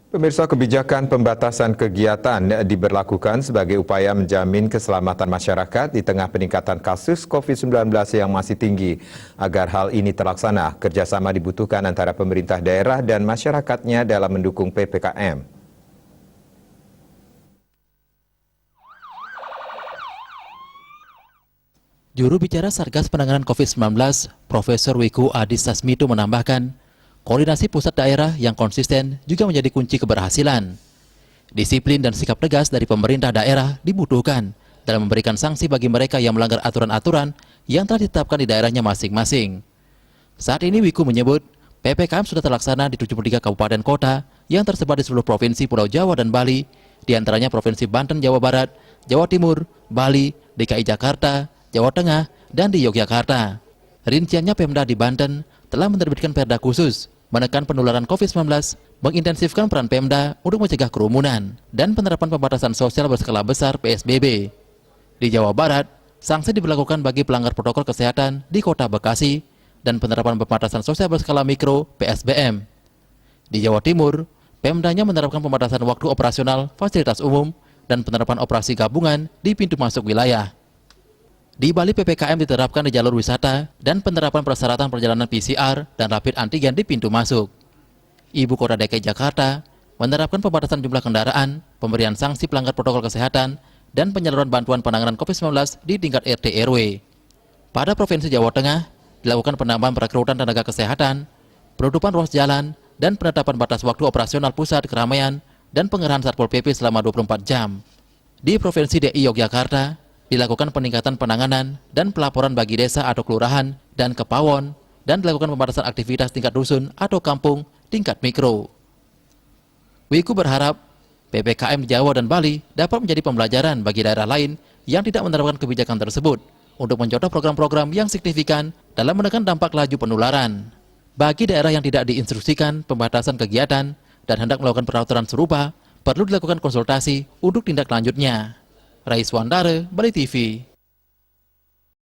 Pemirsa, kebijakan pembatasan kegiatan diberlakukan sebagai upaya menjamin keselamatan masyarakat di tengah peningkatan kasus COVID-19 yang masih tinggi. Agar hal ini terlaksana, kerjasama dibutuhkan antara pemerintah daerah dan masyarakatnya dalam mendukung PPKM. Juru bicara Satgas Penanganan COVID-19, Profesor Wiku Adhisa Smito menambahkan, koordinasi pusat daerah yang konsisten juga menjadi kunci keberhasilan. Disiplin dan sikap tegas dari pemerintah daerah dibutuhkan dalam memberikan sanksi bagi mereka yang melanggar aturan-aturan yang telah ditetapkan di daerahnya masing-masing. Saat ini Wiku menyebut, PPKM sudah terlaksana di 73 kabupaten kota yang tersebar di seluruh provinsi Pulau Jawa dan Bali, di antaranya Provinsi Banten, Jawa Barat, Jawa Timur, Bali, DKI Jakarta, Jawa Tengah, dan di Yogyakarta. Rinciannya Pemda di Banten telah menerbitkan perda khusus menekan penularan COVID-19, mengintensifkan peran Pemda untuk mencegah kerumunan, dan penerapan pembatasan sosial berskala besar PSBB. Di Jawa Barat, sanksi diberlakukan bagi pelanggar protokol kesehatan di Kota Bekasi dan penerapan pembatasan sosial berskala mikro PSBM. Di Jawa Timur, Pemdanya menerapkan pembatasan waktu operasional fasilitas umum dan penerapan operasi gabungan di pintu masuk wilayah. Di Bali, PPKM diterapkan di jalur wisata dan penerapan persyaratan perjalanan PCR dan rapid antigen di pintu masuk. Ibu Kota DKI Jakarta menerapkan pembatasan jumlah kendaraan, pemberian sanksi pelanggar protokol kesehatan, dan penyaluran bantuan penanganan COVID-19 di tingkat RT RW. Pada Provinsi Jawa Tengah, dilakukan penambahan perekrutan tenaga kesehatan, penutupan ruas jalan, dan penetapan batas waktu operasional pusat keramaian dan pengerahan Satpol PP selama 24 jam. Di Provinsi DI Yogyakarta, dilakukan peningkatan penanganan dan pelaporan bagi desa atau kelurahan dan kepawon, dan dilakukan pembatasan aktivitas tingkat dusun atau kampung tingkat mikro. Wiku berharap PPKM di Jawa dan Bali dapat menjadi pembelajaran bagi daerah lain yang tidak menerapkan kebijakan tersebut untuk mencontoh program-program yang signifikan dalam menekan dampak laju penularan. Bagi daerah yang tidak diinstruksikan pembatasan kegiatan dan hendak melakukan peraturan serupa, perlu dilakukan konsultasi untuk tindak lanjutnya. Raiswandare, Bali TV.